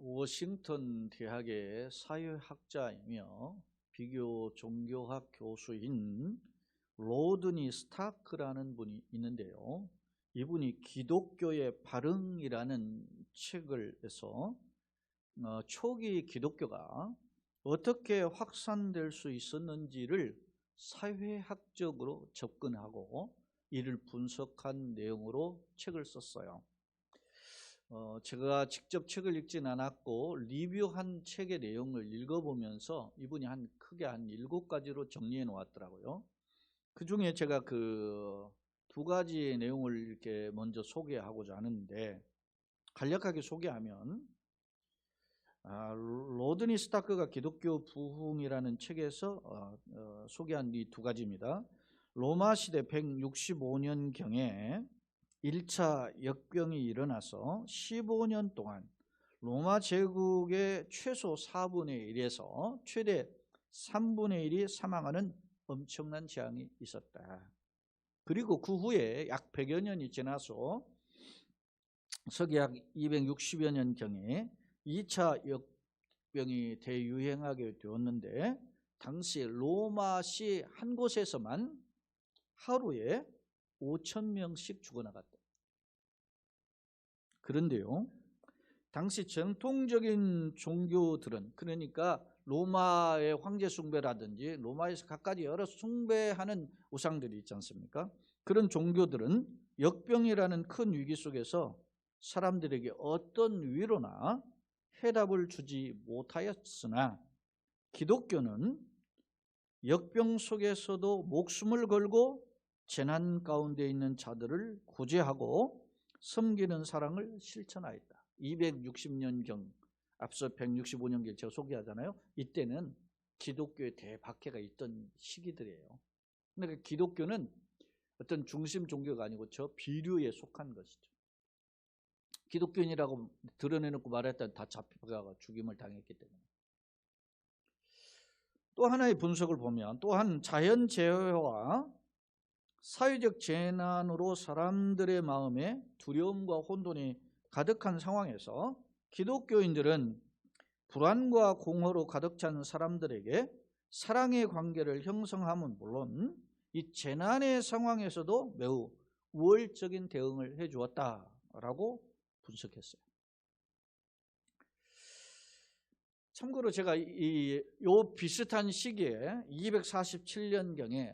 워싱턴 대학의 사회학자이며 비교 종교학 교수인 로드니 스타크라는 분이 있는데요. 이분이 기독교의 발흥이라는 책을 내서 초기 기독교가 어떻게 확산될 수 있었는지를 사회학적으로 접근하고 이를 분석한 내용으로 책을 썼어요. 제가 직접 책을 읽진 않았고 리뷰한 책의 내용을 읽어보면서 이분이 크게 한 7가지로 정리해 놓았더라고요. 그 중에 제가 그 2가지의 내용을 이렇게 먼저 소개하고자 하는데, 간략하게 소개하면 로드니 스타크가 기독교 부흥이라는 책에서 소개한 이 2가지입니다. 로마 시대 165년경에 1차 역병이 일어나서 15년 동안 로마 제국의 최소 4분의 1에서 최대 3분의 1이 사망하는 엄청난 재앙이 있었다. 그리고 그 후에 약 100여 년이 지나서 서기약 260여 년경에 2차 역병이 대유행하게 되었는데, 당시 로마시 한 곳에서만 하루에 5,000명씩 죽어나갔다. 그런데요, 당시 전통적인 종교들은, 그러니까 로마의 황제 숭배라든지 로마에서 갖가지 여러 숭배하는 우상들이 있지 않습니까? 그런 종교들은 역병이라는 큰 위기 속에서 사람들에게 어떤 위로나 해답을 주지 못하였으나, 기독교는 역병 속에서도 목숨을 걸고 재난 가운데 있는 자들을 구제하고 섬기는 사랑을 실천하였다. 260년경, 앞서 165년경 제가 소개하잖아요. 이때는 기독교의 대박해가 있던 시기들이에요. 그러니까 기독교는 어떤 중심 종교가 아니고 저 비류에 속한 것이죠. 기독교인이라고 드러내놓고 말했더니 다 잡혀가 죽임을 당했기 때문에. 또 하나의 분석을 보면, 또한 자연재해와 사회적 재난으로 사람들의 마음에 두려움과 혼돈이 가득한 상황에서 기독교인들은 불안과 공허로 가득 찬 사람들에게 사랑의 관계를 형성함은 물론 이 재난의 상황에서도 매우 우월적인 대응을 해주었다라고 분석했어요. 참고로 제가 요 비슷한 시기에 247년경에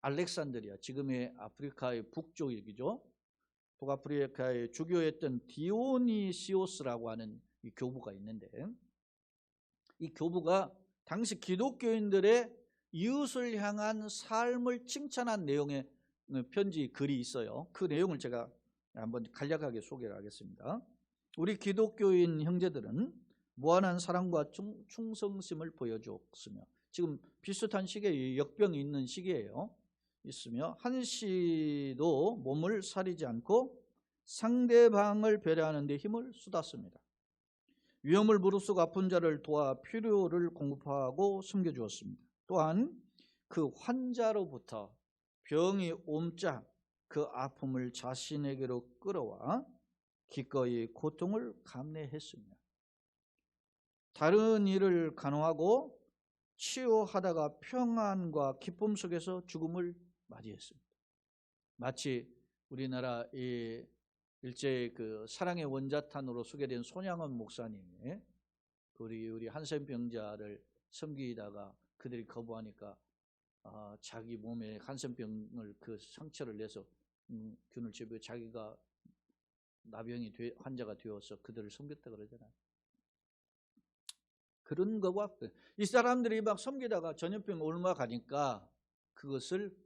알렉산드리아, 지금의 아프리카의 북쪽이죠. 북아프리카의 주교였던 디오니시오스라고 하는 이 교부가 있는데, 이 교부가 당시 기독교인들의 이웃을 향한 삶을 칭찬한 내용의 편지 글이 있어요. 그 내용을 제가 한번 간략하게 소개를 하겠습니다. 우리 기독교인 형제들은 무한한 사랑과 충성심을 보여주었으며, 지금 비슷한 시기에 역병이 있는 시기예요. 있으며 한시도 몸을 사리지 않고 상대방을 배려하는 데 힘을 쏟았습니다. 위험을 무릅쓰고 아픈 자를 도와 필요를 공급하고 섬겨주었습니다. 또한 그 환자로부터 병이 옴짝 그 아픔을 자신에게로 끌어와 기꺼이 고통을 감내했습니다. 다른 이를 간호하고 치유하다가 평안과 기쁨 속에서 죽음을 맞이했습니다. 마치 우리나라 이 일제 그 사랑의 원자탄으로 소개된 손양원 목사님이 우리 한센병자를 섬기다가 그들이 거부하니까 자기 몸에 한센병을 그 상처를 내서 균을 제거해 자기가 나병이 환자가 되어서 그들을 섬겼다 그러잖아요. 그런 거와 이 사람들이 막 섬기다가 전염병 옮아 가니까 그것을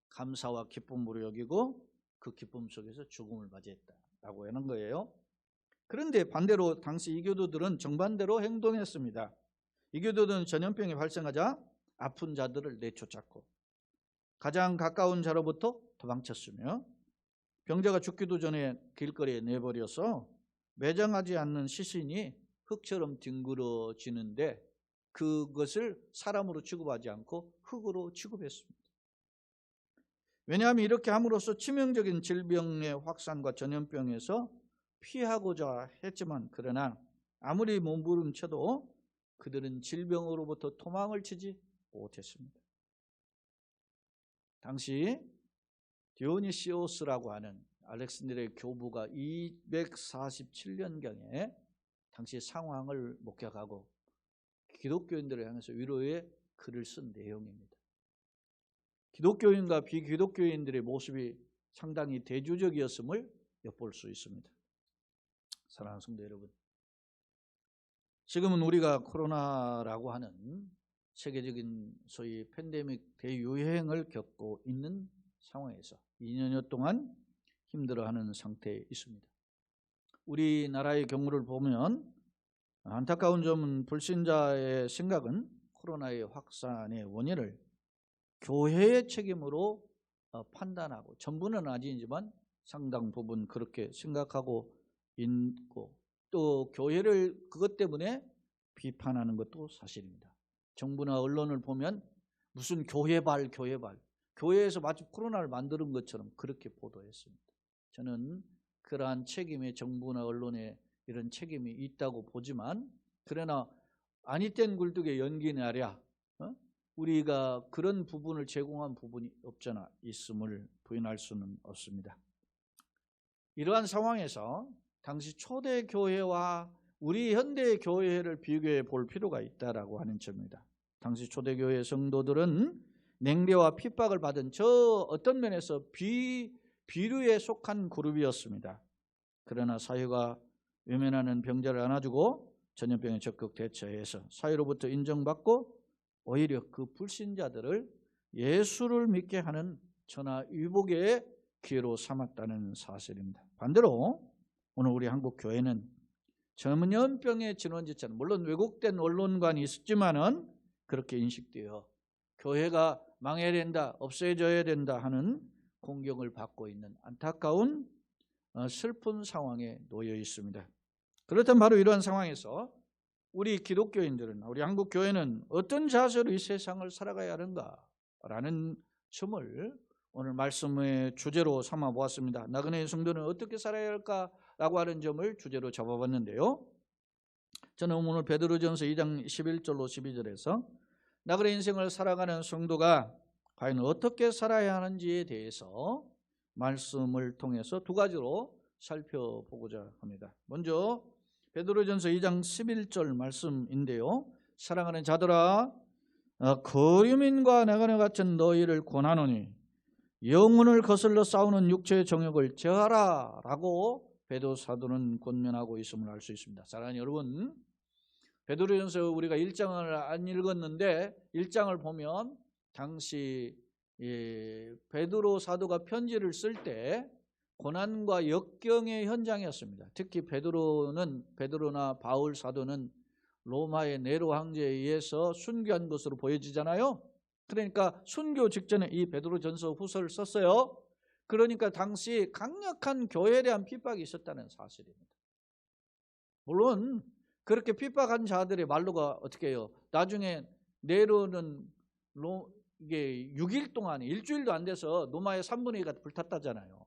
감사와 기쁨으로 여기고 그 기쁨 속에서 죽음을 맞이했다라고 하는 거예요. 그런데 반대로 당시 이교도들은 정반대로 행동했습니다. 이교도들은 전염병이 발생하자 아픈 자들을 내쫓았고 가장 가까운 자로부터 도망쳤으며 병자가 죽기도 전에 길거리에 내버려서 매장하지 않는 시신이 흙처럼 뒹굴어지는데 그것을 사람으로 취급하지 않고 흙으로 취급했습니다. 왜냐하면 이렇게 함으로써 치명적인 질병의 확산과 전염병에서 피하고자 했지만, 그러나 아무리 몸부림쳐도 그들은 질병으로부터 도망을 치지 못했습니다. 당시 디오니시오스라고 하는 알렉산드리아 교부가 247년경에 당시 상황을 목격하고 기독교인들을 향해서 위로의 글을 쓴 내용입니다. 기독교인과 비기독교인들의 모습이 상당히 대조적이었음을 엿볼 수 있습니다. 사랑하는 성도 여러분, 지금은 우리가 코로나라고 하는 세계적인 소위 팬데믹 대유행을 겪고 있는 상황에서 2년여 동안 힘들어하는 상태에 있습니다. 우리나라의 경우를 보면 안타까운 점은 불신자의 생각은 코로나의 확산의 원인을 교회의 책임으로 판단하고, 전부는 아니지만 상당 부분 그렇게 생각하고 있고, 또 교회를 그것 때문에 비판하는 것도 사실입니다. 정부나 언론을 보면 무슨 교회발, 교회에서 마치 코로나를 만드는 것처럼 그렇게 보도했습니다. 저는 그러한 책임에 정부나 언론에 이런 책임이 있다고 보지만, 그러나 아니 땐 굴뚝에 연기 나랴, 우리가 그런 부분을 제공한 부분이 없잖아 있음을 부인할 수는 없습니다. 이러한 상황에서 당시 초대 교회와 우리 현대 교회를 비교해 볼 필요가 있다라고 하는 점입니다. 당시 초대 교회 성도들은 냉대와 핍박을 받은 저 어떤 면에서 비류에 속한 그룹이었습니다. 그러나 사회가 외면하는 병자를 안아주고 전염병에 적극 대처해서 사회로부터 인정받고 오히려 그 불신자들을 예수를 믿게 하는 전화위복의 기회로 삼았다는 사실입니다. 반대로 오늘 우리 한국 교회는 전염병의 진원지처럼, 물론 왜곡된 언론관이 있었지만은 그렇게 인식되어 교회가 망해야 된다, 없어져야 된다 하는 공격을 받고 있는 안타까운 슬픈 상황에 놓여 있습니다. 그렇다면 바로 이러한 상황에서 우리 기독교인들은, 우리 한국 교회는 어떤 자세로 이 세상을 살아가야 하는가라는 점을 오늘 말씀의 주제로 삼아 보았습니다. 나그네의 성도는 어떻게 살아야 할까라고 하는 점을 주제로 잡아봤는데요. 저는 오늘 베드로전서 2장 11절로 12절에서 나그네 인생을 살아가는 성도가 과연 어떻게 살아야 하는지에 대해서 말씀을 통해서 두 가지로 살펴보고자 합니다. 먼저 베드로전서 2장 11절 말씀인데요. 사랑하는 자들아, 거류민과 나그네 같은 너희를 권하노니 영혼을 거슬러 싸우는 육체의 정욕을 제하라 라고 베드로 사도는 권면하고 있음을 알 수 있습니다. 사랑하는 여러분, 베드로전서 우리가 1장을 안 읽었는데 1장을 보면 당시 베드로 사도가 편지를 쓸 때 고난과 역경의 현장이었습니다. 특히 베드로나 바울 사도는 로마의 네로 황제에 의해서 순교한 것으로 보여지잖아요. 그러니까 순교 직전에 이 베드로전서 후서를 썼어요. 그러니까 당시 강력한 교회에 대한 핍박이 있었다는 사실입니다. 물론 그렇게 핍박한 자들의 말로가 어떻게 해요? 나중에 네로는 이게 6일 동안, 일주일도 안 돼서 로마의 3분의 2가 불탔다잖아요.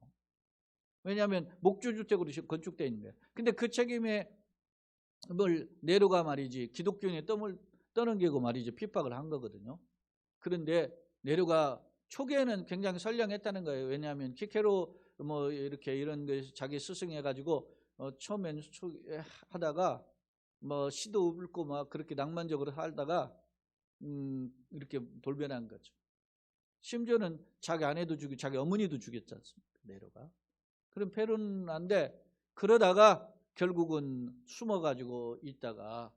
왜냐하면 목주주택으로 건축되어 있는데, 근데 그 책임에 뭘 네로가 말이지 기독교인의 떠넘기고 말이지 핍박을 한 거거든요. 그런데 네로가 초기에는 굉장히 선량했다는 거예요. 왜냐하면 키케로 뭐 이렇게 이런 거 자기 스승해가지고 처음엔 하다가 뭐 시도 없고 막 그렇게 낭만적으로 살다가 이렇게 돌변한 거죠. 심지어는 자기 아내도 죽이고 자기 어머니도 죽였지 않습니까? 네로가. 그럼 페르난데 그러다가 결국은 숨어가지고 있다가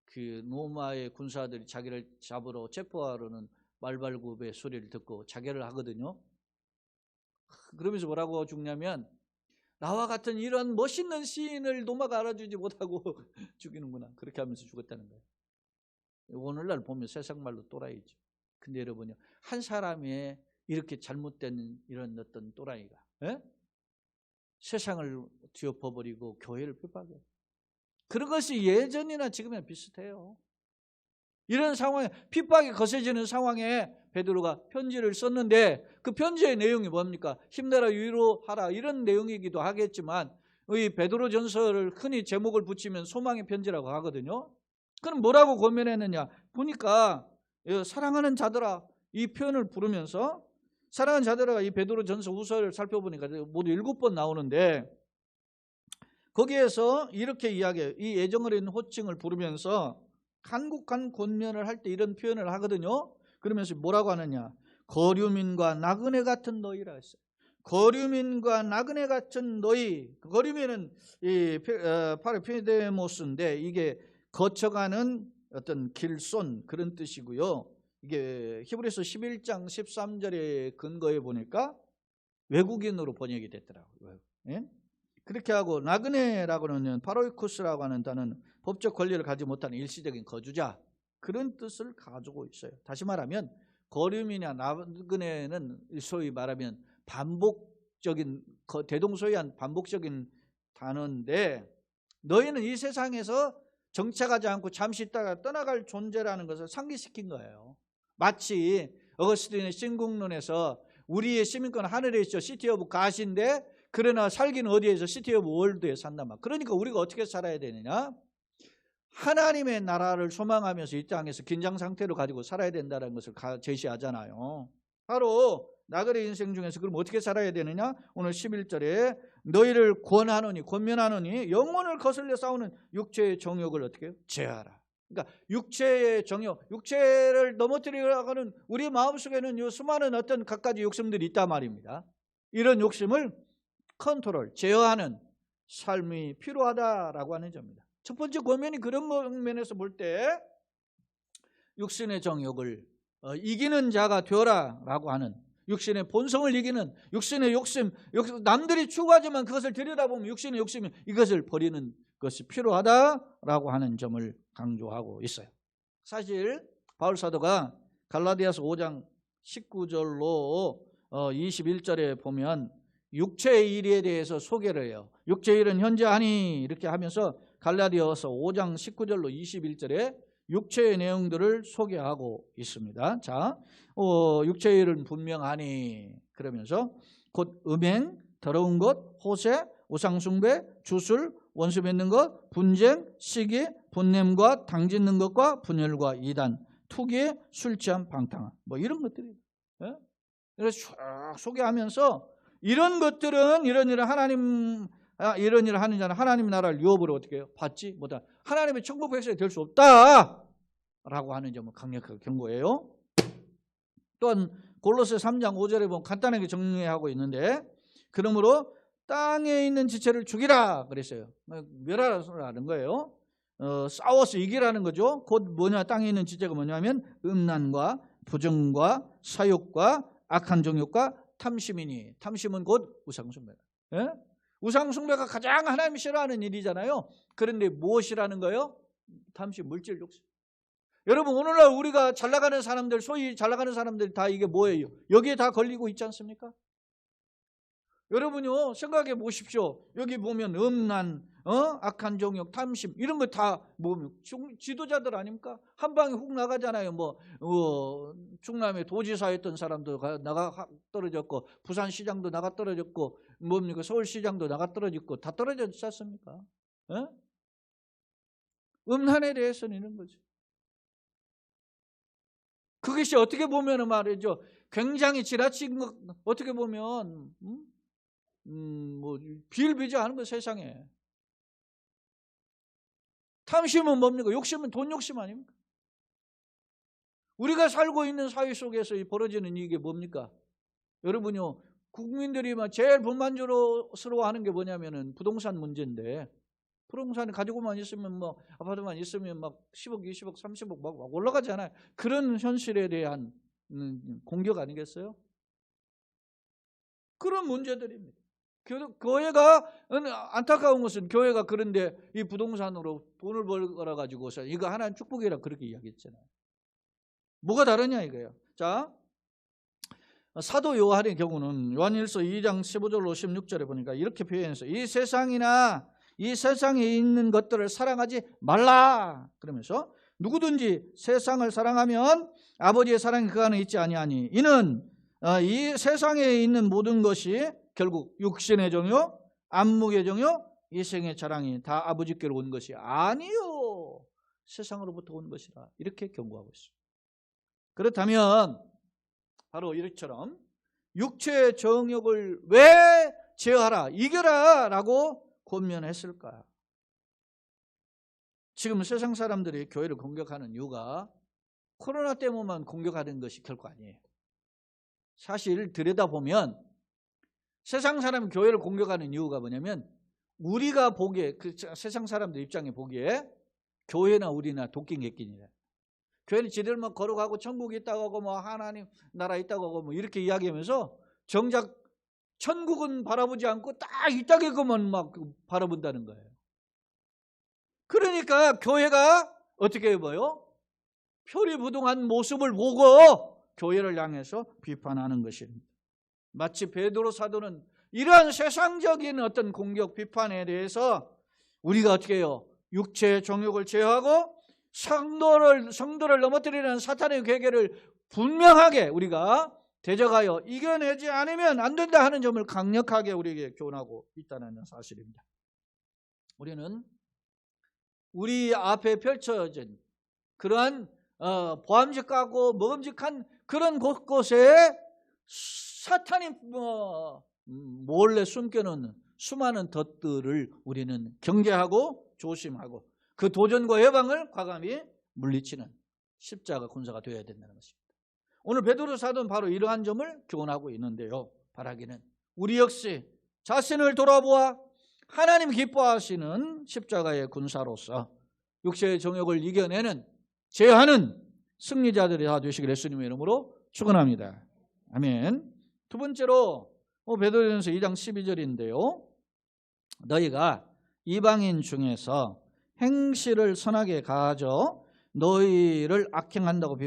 그 로마의 군사들이 자기를 잡으러 체포하러는 말발굽의 소리를 듣고 자결을 하거든요. 그러면서 뭐라고 죽냐면, 나와 같은 이런 멋있는 시인을 로마가 알아주지 못하고 죽이는구나, 그렇게 하면서 죽었다는 거예요. 오늘날 보면 세상 말로 또라이죠. 근데 여러분요, 한 사람의 이렇게 잘못된 이런 어떤 또라이가 세상을 뒤엎어버리고 교회를 핍박해요. 그런 것이 예전이나 지금이나 비슷해요. 이런 상황에, 핍박이 거세지는 상황에 베드로가 편지를 썼는데 그 편지의 내용이 뭡니까? 힘내라, 위로하라, 이런 내용이기도 하겠지만 이 베드로전서를 흔히 제목을 붙이면 소망의 편지라고 하거든요. 그럼 뭐라고 고면했느냐? 보니까 사랑하는 자들아, 이 표현을 부르면서 사랑하는 자들아, 이 베드로전서 후서를 살펴보니까 모두 7번 나오는데 거기에서 이렇게 이야기해요. 이 애정 어린 호칭을 부르면서 간곡한 권면을 할 때 이런 표현을 하거든요. 그러면서 뭐라고 하느냐? 거류민과 나그네 같은 너희라 했어요. 거류민과 나그네 같은 너희. 거류민은 이 파르페데모스인데 이게 거쳐가는 어떤 길손 그런 뜻이고요. 이게 히브리서 11장 13절의 근거에 보니까 외국인으로 번역이 됐더라고요. 예? 그렇게 하고 나그네라고는 파로이쿠스라고 하는 단어는 법적 권리를 가지지 못하는 일시적인 거주자 그런 뜻을 가지고 있어요. 다시 말하면 거류민이나 나그네는 소위 말하면 반복적인 대동소이한 반복적인 단어인데 너희는 이 세상에서 정착하지 않고 잠시 있다가 떠나갈 존재라는 것을 상기시킨 거예요. 마치 어거스틴의 신국론에서 우리의 시민권은 하늘에 있죠. 시티 오브 갓인데 그러나 살기는 어디에서? 시티 오브 월드에 산단 말이야. 그러니까 우리가 어떻게 살아야 되느냐? 하나님의 나라를 소망하면서 이 땅에서 긴장 상태로 가지고 살아야 된다는 것을 제시하잖아요. 바로 나그네 인생 중에서 그럼 어떻게 살아야 되느냐? 오늘 11절에 너희를 권면하노니 영혼을 거슬려 싸우는 육체의 정욕을 어떻게 해요? 제하라. 그러니까 육체의 정욕, 육체를 넘어뜨리려고 하는 우리 마음속에는 이 수많은 어떤 갖가지 욕심들이 있단 말입니다. 이런 욕심을 컨트롤, 제어하는 삶이 필요하다라고 하는 점입니다. 첫 번째 권면이 그런 면에서 볼 때 육신의 정욕을 이기는 자가 되어라라고 하는 육신의 본성을 이기는 육신의 욕심, 남들이 추구하지만 그것을 들여다보면 육신의 욕심이 이것을 버리는 것이 필요하다라고 하는 점을 강조하고 있어요. 사실 바울 사도가 갈라디아서 5장 19절로 21절에 보면 육체의 일에 대해서 소개를 해요. 육체의 일은 현재 하니 이렇게 하면서 갈라디아서 5장 19절로 21절에 육체의 내용들을 소개하고 있습니다. 자, 육체의 일은 분명하니 그러면서 곧 음행, 더러운 것, 호세, 우상숭배, 주술, 원수 맺는 것, 분쟁, 시기, 분냄과 당짓는 것과 분열과 이단, 투기, 술 취함, 방탕함 뭐 이런 것들이에요. 예? 그래서 쭉 소개하면서 이런 것들은 이런 일을 이런 일을 하는 자는 하나님 나라를 유업으로 어떻게 해요? 받지 못한 하나님의 천국 백성이 될 수 없다라고 하는 점을 강력하게 경고해요. 또한 골로새 3장 5절에 보면 간단하게 정리하고 있는데 그러므로 땅에 있는 지체를 죽이라 그랬어요. 멸하라는 거예요. 싸워서 이기라는 거죠. 곧 뭐냐? 땅에 있는 지체가 뭐냐면 음란과 부정과 사욕과 악한 정욕과 탐심이니 탐심은 곧 우상숭배다. 예? 우상숭배가 가장 하나님이 싫어하는 일이잖아요. 그런데 무엇이라는 거예요? 탐심, 물질 욕심. 여러분 오늘날 우리가 잘나가는 사람들, 소위 잘나가는 사람들 다 이게 뭐예요? 여기에 다 걸리고 있지 않습니까? 여러분요 생각해 보십시오. 여기 보면 음란, 악한 정욕, 탐심 이런 거 다 보면 지도자들 아닙니까? 한 방에 훅 나가잖아요. 충남에 도지사 했던 사람도 나가 떨어졌고 부산시장도 나가 떨어졌고 뭡니까? 서울시장도 나가 떨어졌고 다 떨어졌지 않습니까? 음란에 대해서는 이런 거죠. 그것이 어떻게 보면 말이죠. 굉장히 지나친 것 어떻게 보면 비일비재하는 거 세상에. 탐심은 뭡니까? 욕심은 돈 욕심 아닙니까? 우리가 살고 있는 사회 속에서 벌어지는 이게 뭡니까? 여러분요 국민들이 제일 불만족스러워하는 게 뭐냐면은 부동산 문제인데 부동산 가지고만 있으면 아파트만 있으면 10억, 20억, 30억 막 올라가잖아요. 그런 현실에 대한 공격 아니겠어요? 그런 문제들입니다. 교회가 안타까운 것은 교회가 그런데 이 부동산으로 돈을 벌어가지고서 이거 하나님 축복이라 그렇게 이야기했잖아요. 뭐가 다르냐 이거예요. 자, 사도 요한의 경우는 요한일서 2장 15절로 16절에 보니까 이렇게 표현해서 이 세상이나 이 세상에 있는 것들을 사랑하지 말라 그러면서 누구든지 세상을 사랑하면 아버지의 사랑이 그 안에 있지 아니하니 이는 이 세상에 있는 모든 것이 결국 육신의 정욕, 안목의 정욕, 이 생의 자랑이 다 아버지께로 온 것이 아니요 세상으로부터 온 것이라 이렇게 경고하고 있습니다. 그렇다면 바로 이처럼 육체의 정욕을 왜 제어하라, 이겨라 라고 권면했을까? 지금 세상 사람들이 교회를 공격하는 이유가 코로나 때문에만 공격하는 것이 결코 아니에요. 사실 들여다보면 세상 사람 교회를 공격하는 이유가 뭐냐면 우리가 보기에, 세상 사람들 입장에 보기에 교회나 우리나 도끼객기니라. 교회는 지들 막 걸어가고 천국이 있다고 하고 뭐 하나님 나라 있다고 하고 뭐 이렇게 이야기하면서 정작 천국은 바라보지 않고 딱 이 땅에만 막 바라본다는 거예요. 그러니까 교회가 어떻게 해봐요? 표리부동한 모습을 보고 교회를 향해서 비판하는 것입니다. 마치 베드로 사도는 이러한 세상적인 어떤 공격, 비판에 대해서 우리가 어떻게 해요? 육체의 정욕을 제어하고 성도를 넘어뜨리는 사탄의 계계를 분명하게 우리가 대적하여 이겨내지 않으면 안 된다 하는 점을 강력하게 우리에게 교훈하고 있다는 사실입니다. 우리는 우리 앞에 펼쳐진 그러한 보암직하고 먹음직한 그런 곳곳에 사탄이 몰래 숨겨놓는 수많은 덫들을 우리는 경계하고 조심하고 그 도전과 해방을 과감히 물리치는 십자가 군사가 되어야 된다는 것입니다. 오늘 베드로 사도는 바로 이러한 점을 교훈하고 있는데요. 바라기는 우리 역시 자신을 돌아보아 하나님 기뻐하시는 십자가의 군사로서 육체의 정욕을 이겨내는 제하는 승리자들이 다 되시길 예수님의 이름으로 축원합니다. 아멘. 두 번째로 베드로전서 2장 12절인데요. 너희가 이방인 중에서 행실을 선하게 가져 너희를 악행한다고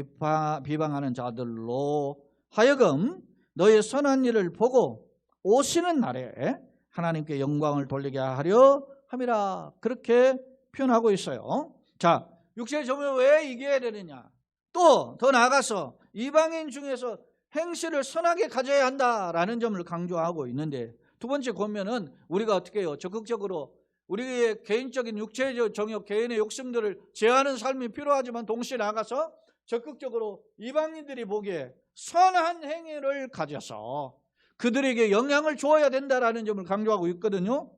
비방하는 자들로 하여금 너희의 선한 일을 보고 오시는 날에 하나님께 영광을 돌리게 하려 함이라 그렇게 표현하고 있어요. 자, 육체의 정욕을 왜 이겨야 되느냐? 또 더 나아가서 이방인 중에서 행실을 선하게 가져야 한다라는 점을 강조하고 있는데 두 번째 권면은 우리가 어떻게 해요? 적극적으로 우리의 개인적인 육체의 정욕, 개인의 욕심들을 제하는 삶이 필요하지만 동시에 나가서 적극적으로 이방인들이 보기에 선한 행위를 가져서 그들에게 영향을 주어야 된다라는 점을 강조하고 있거든요.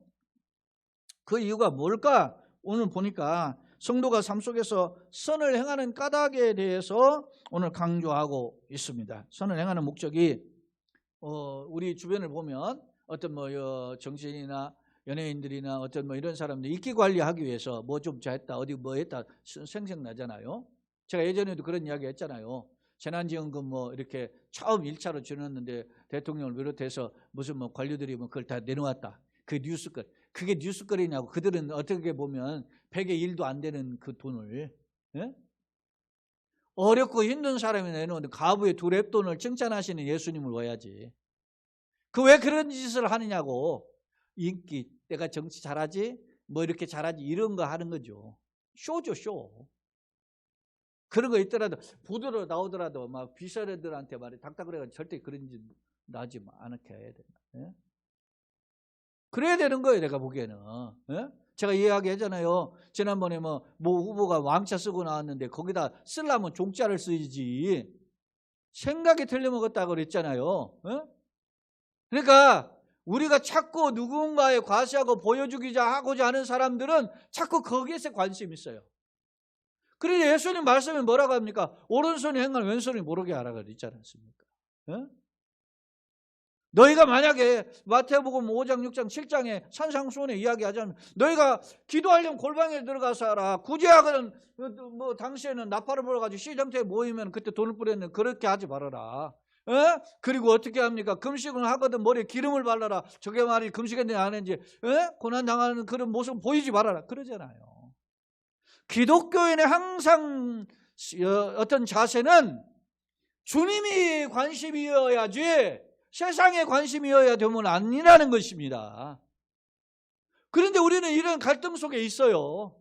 그 이유가 뭘까? 오늘 보니까 성도가 삶 속에서 선을 행하는 까닭에 대해서 오늘 강조하고 있습니다. 선을 행하는 목적이 우리 주변을 보면 어떤 정치인이나 연예인들이나 어떤 이런 사람들 인기 관리하기 위해서 뭐 좀 잘했다 어디 뭐 했다 생생나잖아요. 제가 예전에도 그런 이야기 했잖아요. 재난지원금 이렇게 처음 1차로 줄였는데 대통령을 비롯해서 무슨 관료들이 그걸 다 내놓았다. 그 뉴스거리. 그게 뉴스거리냐고. 그들은 어떻게 보면 100의 1도 안 되는 그 돈을 어렵고 힘든 사람이 내놓는데 가부의 두 랩돈을 칭찬하시는 예수님을 봐야지. 그 왜 그런 짓을 하느냐고. 인기, 내가 정치 잘하지? 이렇게 잘하지? 이런 거 하는 거죠. 쇼죠, 쇼. 그런 거 있더라도 보도로 나오더라도 막 비서들한테 말이 닥닥거려가지고 절대 그런 짓 나지 않게 해야 된다. 그래야 되는 거예요, 내가 보기에는. 제가 이야기했잖아요. 지난번에 모 후보가 왕자 쓰고 나왔는데 거기다 쓰려면 종자를 쓰지. 생각이 틀려먹었다고 그랬잖아요. 그러니까 우리가 자꾸 누군가에 과시하고 보여주고자 하는 사람들은 자꾸 거기에서 관심이 있어요. 그런데 예수님 말씀에 뭐라고 합니까? 오른손이 행할 왼손이 모르게 하라 그랬지 않습니까? 너희가 만약에 마태복음 5장, 6장, 7장에 산상수훈에 이야기하자면 너희가 기도하려면 골방에 들어가서 하라. 구제하거든 당시에는 나팔을 불어가지고 시장터에 모이면 그때 돈을 뿌렸는데 그렇게 하지 말아라. 그리고 어떻게 합니까? 금식을 하거든 머리에 기름을 발라라. 저게 말이 금식했는지 안 했는지 고난당하는 그런 모습 보이지 말아라. 그러잖아요. 기독교인의 항상 어떤 자세는 주님이 관심이어야지 세상에 관심이어야 되면 아니라는 것입니다. 그런데 우리는 이런 갈등 속에 있어요.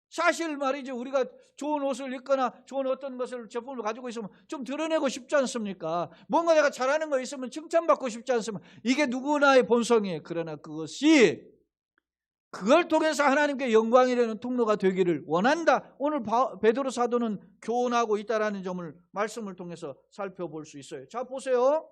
사실 말이죠. 우리가 좋은 옷을 입거나 좋은 어떤 것을 제품을 가지고 있으면 좀 드러내고 싶지 않습니까? 뭔가 내가 잘하는 거 있으면 칭찬받고 싶지 않습니까? 이게 누구나의 본성이에요. 그러나 그것이 그걸 통해서 하나님께 영광이 되는 통로가 되기를 원한다. 오늘 베드로 사도는 교훈하고 있다라는 점을 말씀을 통해서 살펴볼 수 있어요. 자, 보세요.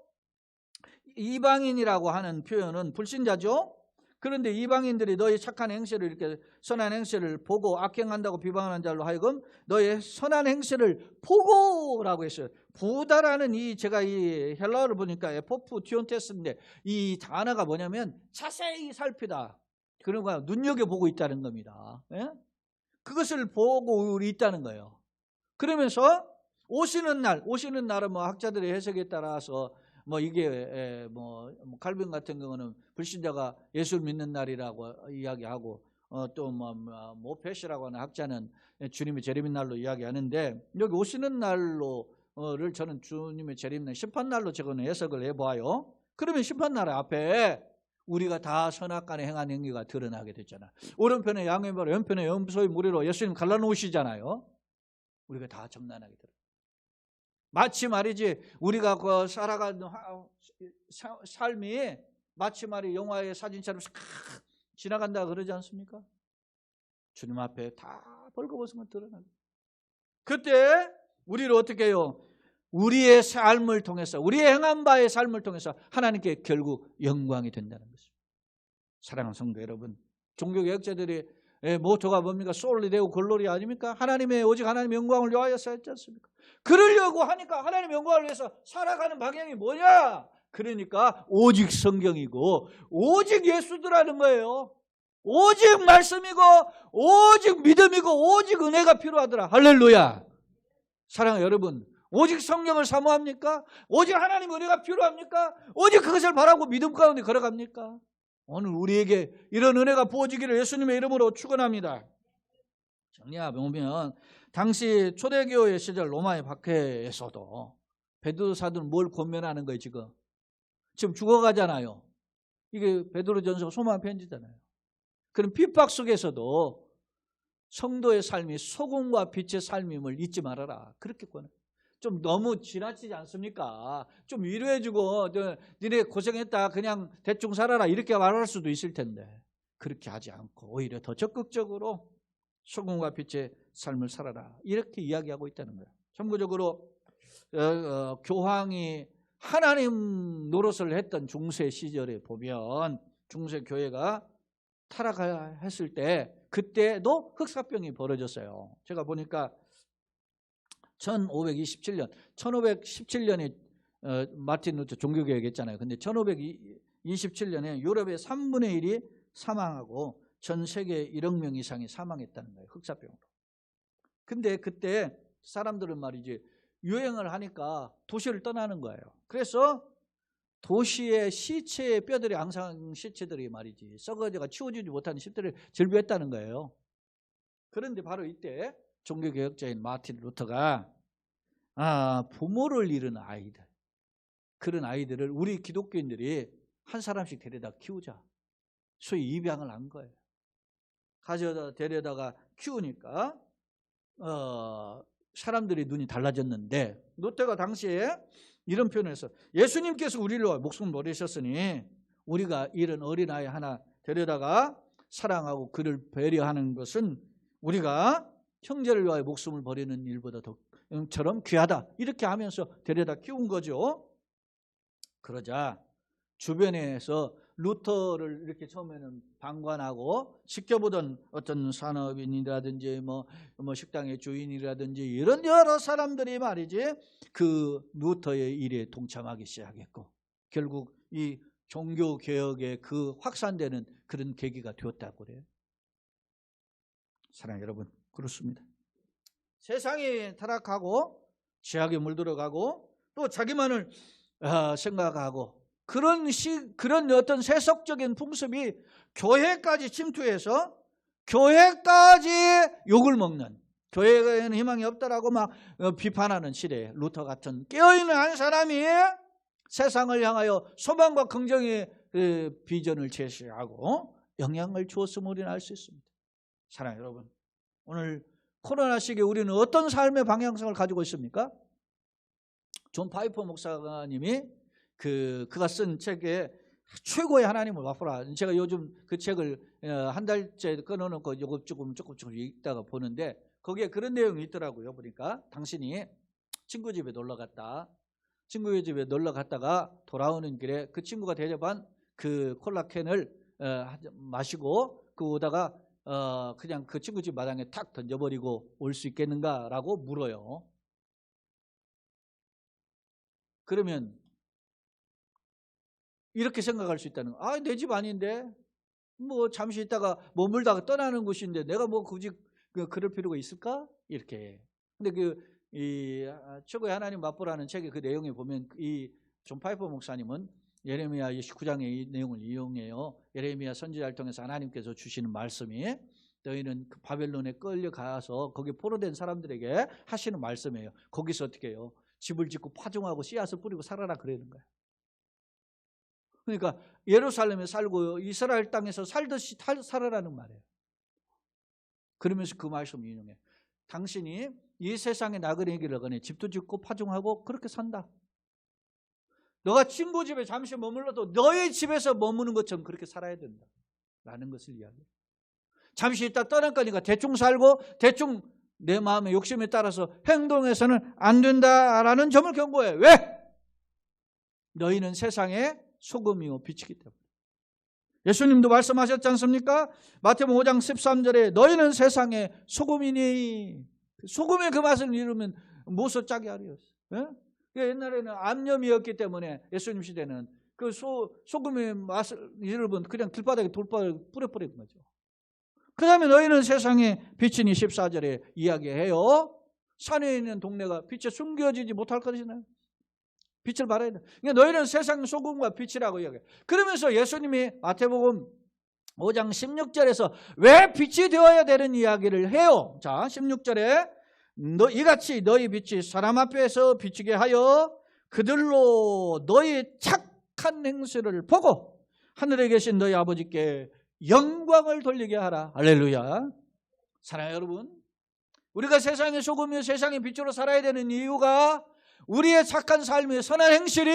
이방인이라고 하는 표현은 불신자죠. 그런데 이방인들이 너의 착한 행실을, 이렇게 선한 행실을 보고 악행한다고 비방하는 자로 하여금 너의 선한 행실을 보고라고 했어요. 보다라는 제가 이 헬라어를 보니까 에포프 디온테스인데, 이 단어가 뭐냐면 자세히 살피다, 그런 거야. 눈여겨보고 있다는 겁니다. 예? 그것을 보고 있다는 거예요. 그러면서 오시는 날은 뭐 학자들의 해석에 따라서 뭐 이게 칼빈 같은 경우는 불신자가 예수를 믿는 날이라고 이야기하고, 또 모페시라고 하는 학자는 주님의 재림의 날로 이야기하는데, 여기 오시는 날로를 저는 주님의 재림날 심판날로 저거는 해석을 해봐요. 그러면 심판날 앞에 우리가 다 선악간에 행한 행위가 드러나게 됐잖아. 오른편에 양의 발, 왼편에 염소의 무리로 예수님 갈라놓으시잖아요. 우리가 다 정난하게 들어. 마치 말이지, 우리가 그 살아가는 삶이 마치 말이 영화의 사진처럼 싹 지나간다 그러지 않습니까? 주님 앞에 다 벌거벗은 드러나게. 그때 우리를 어떻게 해요? 우리의 삶을 통해서, 우리의 행한 바의 삶을 통해서 하나님께 결국 영광이 된다는 것입니다. 사랑하는 성도 여러분, 종교개혁자들의 모토가 뭡니까? 솔리 데오 글로리 아닙니까? 오직 하나님의 영광을 위하여서 했지 않습니까? 그러려고 하니까 하나님의 영광을 위해서 살아가는 방향이 뭐냐? 그러니까 오직 성경이고 오직 예수더라는 거예요. 오직 말씀이고 오직 믿음이고 오직 은혜가 필요하더라. 할렐루야. 사랑하는 여러분, 오직 성경을 사모합니까? 오직 하나님의 은혜가 필요합니까? 오직 그것을 바라고 믿음 가운데 걸어갑니까? 오늘 우리에게 이런 은혜가 부어지기를 예수님의 이름으로 축원합니다. 정리해보면 당시 초대교회 시절 로마의 박해에서도 베드로 사도는 뭘 권면하는 거예요? 지금 죽어가잖아요. 이게 베드로전서 소망 편지잖아요. 그런 핍박 속에서도 성도의 삶이 소금과 빛의 삶임을 잊지 말아라. 그렇게 권해요. 좀 너무 지나치지 않습니까? 좀 위로해주고 니네 고생했다 그냥 대충 살아라 이렇게 말할 수도 있을 텐데, 그렇게 하지 않고 오히려 더 적극적으로 소금과 빛의 삶을 살아라 이렇게 이야기하고 있다는 거예요. 참고적으로 교황이 하나님 노릇을 했던 중세 시절에 보면 중세 교회가 타락했을 때 그때도 흑사병이 벌어졌어요. 제가 보니까 1517년에 마틴 루터 종교개혁 했잖아요. 근데 1527년에 유럽의 3분의 1이 사망하고 전 세계 1억 명 이상이 사망했다는 거예요. 흑사병으로. 근데 그때 사람들은 말이지 유행을 하니까 도시를 떠나는 거예요. 그래서 도시의 시체의 뼈들이, 앙상 시체들이 말이지 썩어져가 치워지지 못하는 시체를 절규했다는 거예요. 그런데 바로 이때 종교개혁자인 마틴 루터가 부모를 잃은 아이들, 그런 아이들을 우리 기독교인들이 한 사람씩 데려다 키우자, 소위 입양을 한 거예요. 데려다가 키우니까 사람들이 눈이 달라졌는데, 루터가 당시에 이런 표현을 했어. 예수님께서 우리를 위하여 목숨을 버리셨으니 우리가 이런 어린아이 하나 데려다가 사랑하고 그를 배려하는 것은 우리가 형제를 위하여 목숨을 버리는 일보다 더처럼 귀하다. 이렇게 하면서 데려다 키운 거죠. 그러자 주변에서 루터를 이렇게 처음에는 방관하고 지켜보던 어떤 산업인이라든지 뭐 식당의 주인이라든지 이런 여러 사람들이 말이지 그 루터의 일에 동참하기 시작했고, 결국 이 종교개혁의 그 확산되는 그런 계기가 되었다고 그래요. 사랑하는 여러분, 그렇습니다. 세상이 타락하고 죄악에 물들어가고 또 자기만을 생각하고 그런 어떤 세속적인 풍습이 교회까지 침투해서 교회까지 욕을 먹는, 교회에는 희망이 없다라고 막 비판하는 시대에 루터 같은 깨어있는 한 사람이 세상을 향하여 소망과 긍정의 비전을 제시하고 영향을 주었음을 우리는 알 수 있습니다. 사랑하는 여러분, 오늘 코로나 시기에 우리는 어떤 삶의 방향성을 가지고 있습니까? 존 파이퍼 목사님이 그가 쓴 책에 최고의 하나님을 맛보라. 제가 요즘 그 책을 한 달째 끊어놓고 조금 읽다가 보는데 거기에 그런 내용이 있더라고요. 보니까 당신이 친구 집에 놀러 갔다. 친구 집에 놀러 갔다가 돌아오는 길에 그 친구가 대접한 그 콜라캔을 마시고 그 오다가 그냥 그 친구 집 마당에 탁 던져버리고 올 수 있겠는가라고 물어요. 그러면 이렇게 생각할 수 있다는 거예요. 내 집 아닌데 뭐 잠시 있다가 머물다가 떠나는 곳인데 내가 뭐 굳이 그럴 필요가 있을까? 이렇게. 근데 이 최고의 하나님 맛보라는 책의 그 내용에 보면 이 존 파이퍼 목사님은 예레미야 29장의 이 내용을 이용해요. 예레미야 선지자를 통해서 하나님께서 주시는 말씀이 너희는 그 바벨론에 끌려가서 거기 포로된 사람들에게 하시는 말씀이에요. 거기서 어떻게 해요? 집을 짓고 파종하고 씨앗을 뿌리고 살아라 그러는 거예요. 그러니까 예루살렘에 살고 이스라엘 땅에서 살듯이 살아라는 말이에요. 그러면서 그 말씀을 인용해. 당신이 이 세상에 나그네기를 거네 집도 짓고 파종하고 그렇게 산다. 너가 친구 집에 잠시 머물러도 너의 집에서 머무는 것처럼 그렇게 살아야 된다 라는 것을 이야기해요. 잠시 있다 떠날 거니까 대충 살고 대충 내 마음의 욕심에 따라서 행동해서는 안 된다라는 점을 경고해. 왜? 너희는 세상의 소금이요 빛이기 때문에. 예수님도 말씀하셨지 않습니까? 마태복음 5장 13절에 너희는 세상의 소금이니. 소금의 그 맛을 잃으면 무엇을 짜게 하리였어요. 옛날에는 암염이었기 때문에 예수님 시대는 그 소금의 맛을 잃으면 그냥 길바닥에 돌바닥에 뿌려버리는 거죠. 그 다음에 너희는 세상의 빛이니 14절에 이야기해요. 산에 있는 동네가 빛에 숨겨지지 못할 것이나 빛을 발해야 돼. 그러니까 너희는 세상 소금과 빛이라고 이야기해요. 그러면서 예수님이 마태복음 5장 16절에서 왜 빛이 되어야 되는 이야기를 해요. 자, 16절에 이같이 너희 빛이 사람 앞에서 비치게 하여 그들로 너희 착한 행실을 보고 하늘에 계신 너희 아버지께 영광을 돌리게 하라. 할렐루야. 사랑하는 여러분, 우리가 세상의 소금이요 세상의 빛으로 살아야 되는 이유가 우리의 착한 삶의 선한 행실이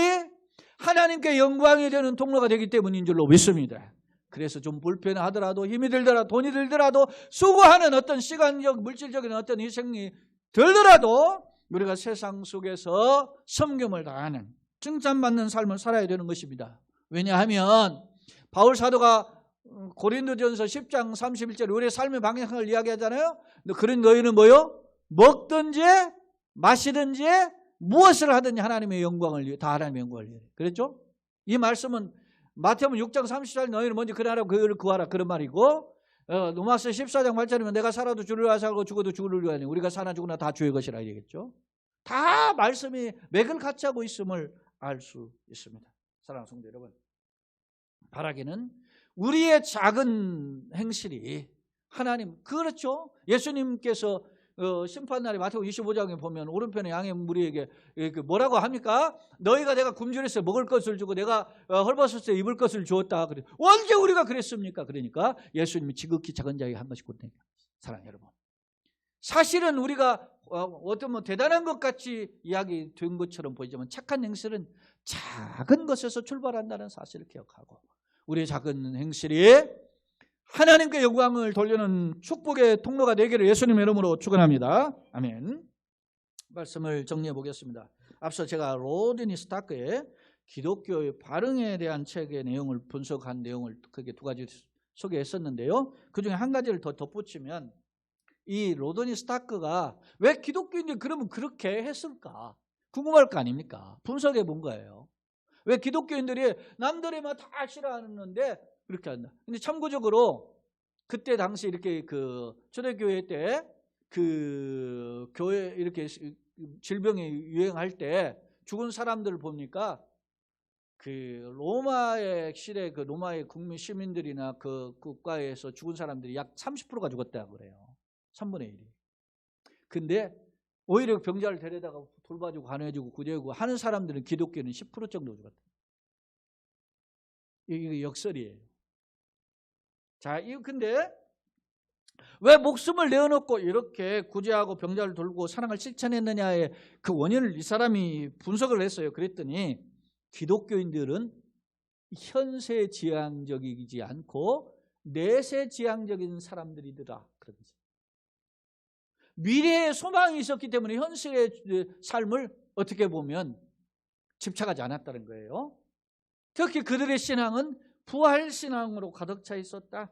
하나님께 영광이 되는 통로가 되기 때문인 줄로 믿습니다. 그래서 좀 불편하더라도 힘이 들더라도 돈이 들더라도 수고하는 어떤 시간적 물질적인 어떤 희생이 들더라도 우리가 세상 속에서 섬김을 다하는 칭찬받는 삶을 살아야 되는 것입니다. 왜냐하면 바울 사도가 고린도전서 10장 31절에 우리의 삶의 방향을 이야기하잖아요. 그런 너희는 뭐요? 먹든지 마시든지 무엇을 하든지 하나님의 영광을 다 하나님의 영광을 위해. 그랬죠? 이 말씀은 마태복음 6장 30절 너희는 먼저 그러라 그를 구하라 그런 말이고 로마서 14장 8절이면 내가 살아도 주를 위하여 살고 죽어도 주를 위하여 우리가 사나 죽으나 다 주의 것이라 얘기했죠. 다 말씀이 맥을 같이 하고 있음을 알 수 있습니다. 사랑하는 성도 여러분, 바라기는 우리의 작은 행실이 하나님 그렇죠. 예수님께서 심판날에 마태복음 25장에 보면 오른편에 양의 무리에게 뭐라고 합니까? 너희가 내가 굶주렸을 때 먹을 것을 주고 내가 헐벗었을 때 입을 것을 주었다. 언제 우리가 그랬습니까? 그러니까 예수님이 지극히 작은 자에게 한 것이거든요. 사랑하는 여러분, 사실은 우리가 어떤 대단한 것 같이 이야기된 것처럼 보이지만 착한 행실은 작은 것에서 출발한다는 사실을 기억하고 우리의 작은 행실이 하나님께 영광을 돌리는 축복의 통로가 되기를 예수님의 이름으로 축원합니다. 아멘. 말씀을 정리해 보겠습니다. 앞서 제가 로드니 스타크의 기독교의 발흥에 대한 책의 내용을 분석한 내용을 크게 두 가지 소개했었는데요. 그중에 한 가지를 더 덧붙이면 이 로드니 스타크가 왜 기독교인들이 그러면 그렇게 했을까 궁금할 거 아닙니까? 분석해 본 거예요. 왜 기독교인들이 남들이 막 다 싫어하는데 그렇게 한다. 근데 참고적으로 그때 당시 이렇게 초대교회 때 교회 이렇게 질병이 유행할 때 죽은 사람들을 보니까 로마의 시대 로마의 국민 시민들이나 그 국가에서 죽은 사람들이 약 30%가 죽었다고 그래요. 3분의 1이. 근데 오히려 병자를 데려다가 돌봐주고 간호해주고 구제해주고 하는 사람들은 기독교는 10% 정도 죽었다. 이게 역설이에요. 자, 근데 왜 목숨을 내어놓고 이렇게 구제하고 병자를 돌보고 사랑을 실천했느냐의 그 원인을 이 사람이 분석을 했어요. 그랬더니 기독교인들은 현세지향적이지 않고 내세지향적인 사람들이더라. 그러면서 미래에 소망이 있었기 때문에 현세의 삶을 어떻게 보면 집착하지 않았다는 거예요. 특히 그들의 신앙은 부활신앙으로 가득 차 있었다.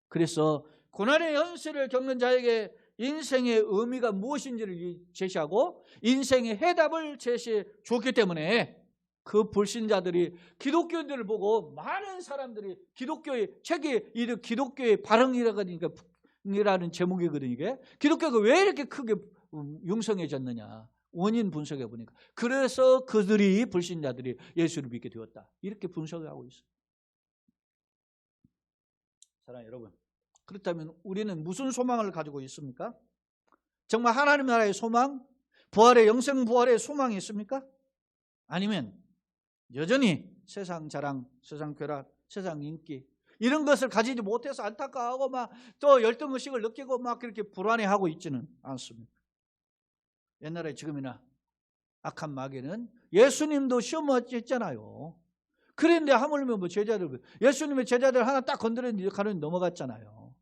그래서 고난의 현실을 겪는 자에게 인생의 의미가 무엇인지를 제시하고 인생의 해답을 제시해 줬기 때문에 그 불신자들이 기독교인들을 보고 많은 사람들이 기독교의 책이 기독교의 발흥이라는 제목이거든요. 이게 기독교가 왜 이렇게 크게 융성해졌느냐, 원인 분석해 보니까 그래서 그들이 불신자들이 예수를 믿게 되었다, 이렇게 분석하고 있어요. 사랑하는 여러분, 그렇다면 우리는 무슨 소망을 가지고 있습니까? 정말 하나님 나라의 소망, 부활의 영생 부활의 소망이 있습니까? 아니면 여전히 세상 자랑, 세상 쾌락, 세상 인기 이런 것을 가지지 못해서 안타까워하고 막 또 열등의식을 느끼고 막 그렇게 불안해하고 있지는 않습니다. 옛날에 지금이나 악한 마귀는 예수님도 시험 했잖아요. 그런데 하물며 뭐 제자들, 예수님의 제자들 하나 딱 건드렸는데 가룟 넘어갔잖아요.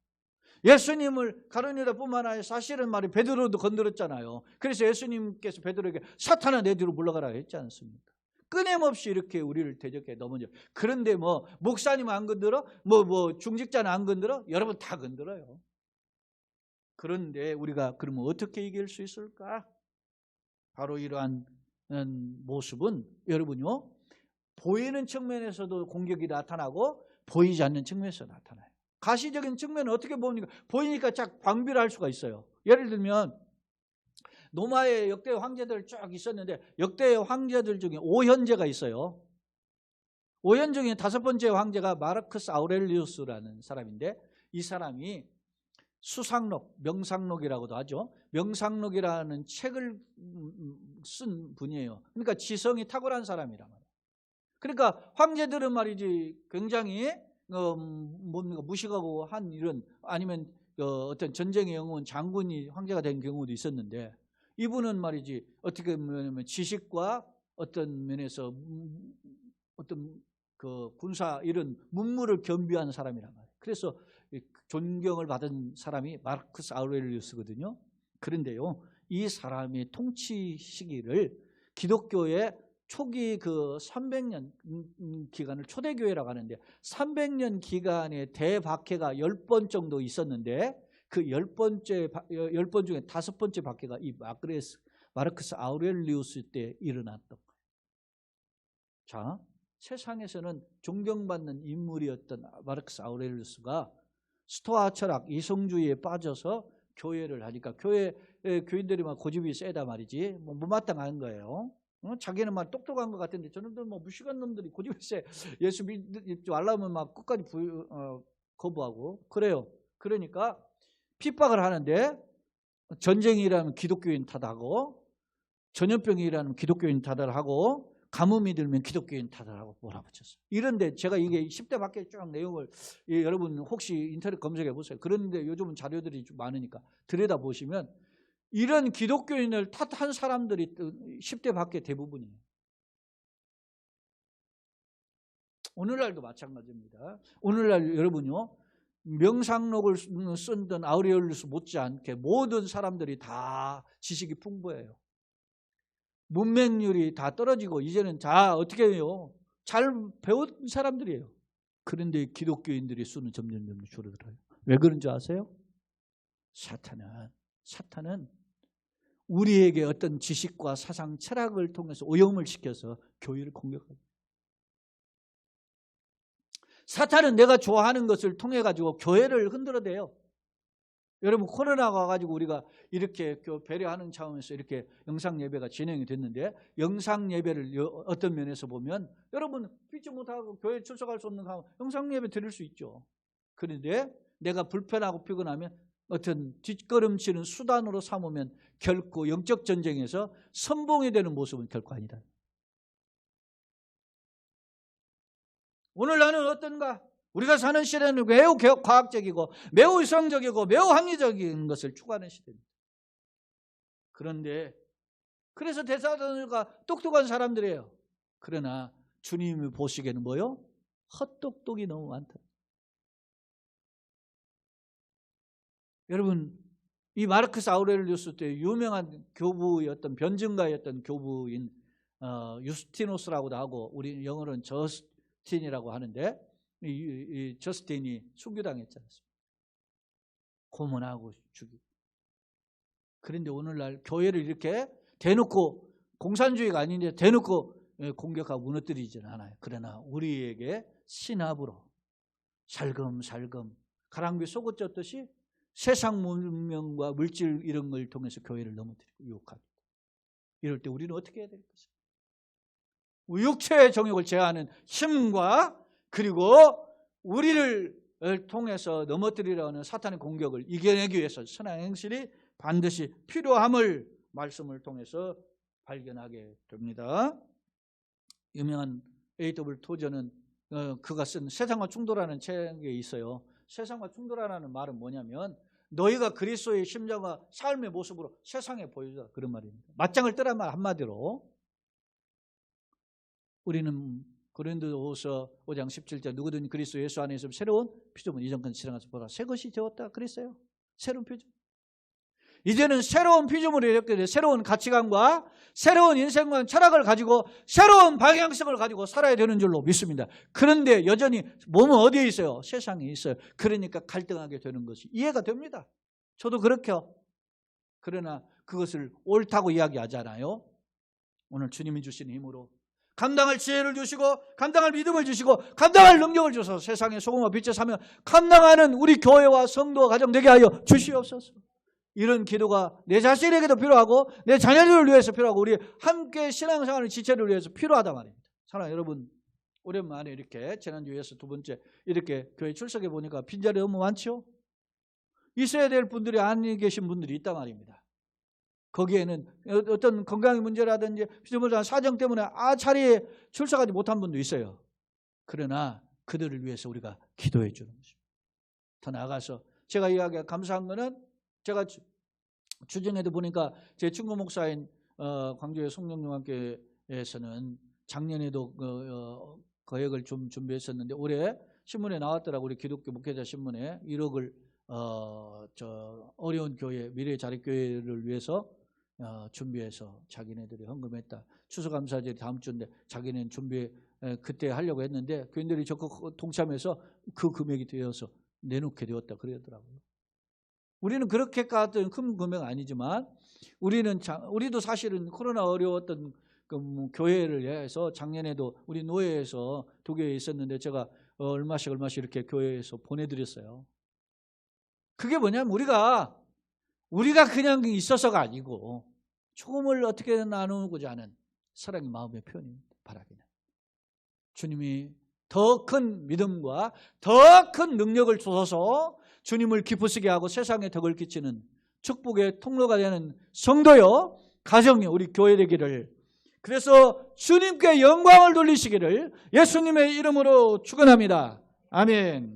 예수님을 가룟유다 뿐만 아니라 사실은 말이 베드로도 건드렸잖아요. 그래서 예수님께서 베드로에게 사탄아 내 뒤로 물러가라 했지 않습니까? 끊임없이 이렇게 우리를 대적해 넘어져. 그런데 뭐 목사님 안 건드려? 뭐 중직자는 안 건드려? 여러분 다 건드려요. 그런데 우리가 그러면 어떻게 이길 수 있을까? 바로 이러한 모습은 여러분요, 보이는 측면에서도 공격이 나타나고 보이지 않는 측면에서 나타나요. 가시적인 측면은 어떻게 보니까 보이니까 쫙 방비를 할 수가 있어요. 예를 들면 로마의 역대 황제들 쭉 있었는데 역대 황제들 중에 5현제가 있어요. 5현 중에 5번째 황제가 마르크스 아우렐리우스라는 사람인데 이 사람이 수상록, 명상록이라고도 하죠. 명상록이라는 책을 쓴 분이에요. 그러니까 지성이 탁월한 사람이란 말이에요. 그러니까 황제들은 말이지 굉장히 뭡니까 무식하고 한 일은 아니면 어떤 전쟁의 영웅은 장군이 황제가 된 경우도 있었는데 이분은 말이지 어떻게 보면 지식과 어떤 면에서 어떤 그 군사 이런 문무를 겸비한 사람이란 말이에요. 그래서 존경을 받은 사람이 마르크스 아우렐리우스거든요. 그런데요, 이 사람의 통치 시기를 기독교의 초기 그 300년 기간을 초대교회라고 하는데 300년 기간에 대박해가 10번 정도 있었는데 그 10번 중에 5번째 박해가 이 마르크스 아우렐리우스 때 일어났던 거예요. 자, 세상에서는 존경받는 인물이었던 마르크스 아우렐리우스가 스토아 철학, 이성주의에 빠져서 교회를 하니까 교인들이 막 고집이 세다 말이지 뭐 못마땅한 거예요. 자기는 막 똑똑한 것 같은데 저놈들 뭐 무식한 놈들이 고집이 세. 예수 믿지 말라면 막 끝까지 거부하고 그래요. 그러니까 핍박을 하는데 전쟁이 일하면 기독교인 탓하고 전염병이 일하면 기독교인 탓을 하고 가뭄이 들면 기독교인 탓을 하고 몰아붙였어요. 이런데 제가 이게 10대 밖에 쭉 내용을 여러분 혹시 인터넷 검색해 보세요. 그런데 요즘은 자료들이 좀 많으니까 들여다보시면 이런 기독교인을 탓한 사람들이 10대 밖에 대부분이에요. 오늘날도 마찬가지입니다. 오늘날 여러분요, 명상록을 쓴던 아우렐리우스 못지않게 모든 사람들이 다 지식이 풍부해요. 문맹률이 다 떨어지고 이제는 다 어떻게 해요? 잘 배운 사람들이에요. 그런데 기독교인들의 수는 점점 줄어들어요. 왜 그런 줄 아세요? 사탄은 우리에게 어떤 지식과 사상, 철학을 통해서 오염을 시켜서 교회를 공격합니다. 사탄은 내가 좋아하는 것을 통해 가지고 교회를 흔들어대요. 여러분 코로나가 와가지고 우리가 이렇게 배려하는 차원에서 이렇게 영상 예배가 진행이 됐는데 영상 예배를 어떤 면에서 보면 여러분 믿지 못하고 교회 출석할 수 없는 상황 영상 예배 드릴 수 있죠. 그런데 내가 불편하고 피곤하면 어떤 뒷걸음치는 수단으로 삼으면 결코 영적 전쟁에서 선봉이 되는 모습은 결코 아니다. 오늘 나는 어떤가? 우리가 사는 시대는 매우 과학적이고 매우 이성적이고 매우 합리적인 것을 추구하는 시대입니다. 그런데 그래서 대사들과 똑똑한 사람들이에요. 그러나 주님이 보시기에는 뭐요? 헛똑똑이 너무 많다. 여러분, 이 마르크스 아우렐리우스 때 유명한 교부였던 변증가였던 교부인 유스티노스라고도 하고 우리 영어로는 저스틴이라고 하는데 이 저스틴이 순교당했지 않습니까? 고문하고 죽이고. 그런데 오늘날 교회를 이렇게 대놓고 공산주의가 아닌데 대놓고 공격하고 무너뜨리지는 않아요. 그러나 우리에게 신압으로 살금살금 가랑비 속옷 젖듯이 세상 문명과 물질 이런 걸 통해서 교회를 넘어뜨리고 유혹합니다. 이럴 때 우리는 어떻게 해야 될 것인가? 육체의 정욕을 제어하는 힘과 그리고 우리를 통해서 넘어뜨리려 하는 사탄의 공격을 이겨내기 위해서 선한 행실이 반드시 필요함을 말씀을 통해서 발견하게 됩니다. 유명한 A.W. 토저는 그가 쓴 세상과 충돌하는 책에 있어요. 세상과 충돌하는 말은 뭐냐면 너희가 그리스도의 심정과 삶의 모습으로 세상에 보여주라 그런 말입니다. 맞짱을 뜨란 말 한마디로 우리는 고린도후서 5장 17절 누구든 그리스도 예수 안에 있으면 새로운 피조물 이전까지 지나가서 보라 새 것이 되었다 그랬어요. 새로운 피조물. 이제는 새로운 피조물이 이렇게 돼 새로운 가치관과 새로운 인생관 철학을 가지고 새로운 방향성을 가지고 살아야 되는 줄로 믿습니다. 그런데 여전히 몸은 어디에 있어요? 세상에 있어요. 그러니까 갈등하게 되는 것이 이해가 됩니다. 저도 그렇게요. 그러나 그것을 옳다고 이야기하잖아요. 오늘 주님이 주신 힘으로 감당할 지혜를 주시고 감당할 믿음을 주시고 감당할 능력을 주셔서 세상의 소금과 빛의 사명 감당하는 우리 교회와 성도와 가정 되게 하여 주시옵소서. 이런 기도가 내 자신에게도 필요하고 내 자녀들을 위해서 필요하고 우리 함께 신앙생활의 지체를 위해서 필요하단 말입니다. 사랑하는 여러분, 오랜만에 이렇게 지난주에서 두 번째 이렇게 교회 출석해 보니까 빈자리 너무 많죠? 있어야 될 분들이 안 계신 분들이 있단 말입니다. 거기에는 어떤 건강의 문제라든지 피조물적인 사정 때문에 자리에 출석하지 못한 분도 있어요. 그러나 그들을 위해서 우리가 기도해 주는 것입니다. 더 나아가서 제가 이야기가 감사한 거는 제가 주중에도 보니까 제 친구 목사인 광주의 송영용학교에서는 작년에도 거액을 좀 준비했었는데 올해 신문에 나왔더라고. 우리 기독교 목회자 신문에 1억을 어려운 교회 미래 자립교회를 위해서 준비해서 자기네들이 헌금했다. 추수감사절이 다음 주인데 자기네는 준비 그때 하려고 했는데 교인들이 적극 동참해서 그 금액이 되어서 내놓게 되었다 그러더라고요. 우리는 그렇게까지 큰 금액 아니지만 우리도 사실은 코로나 어려웠던 교회를 위해서 작년에도 우리 노예에서 두 교회에 있었는데 제가 얼마씩 이렇게 교회에서 보내드렸어요. 그게 뭐냐면 우리가 그냥 있어서가 아니고 조금을 어떻게 나누고자 하는 사랑의 마음의 표현입니다. 바라기는 주님이 더 큰 믿음과 더 큰 능력을 주셔서 주님을 기쁘시게 하고 세상에 덕을 끼치는 축복의 통로가 되는 성도요 가정이 우리 교회 되기를, 그래서 주님께 영광을 돌리시기를 예수님의 이름으로 축원합니다. 아멘.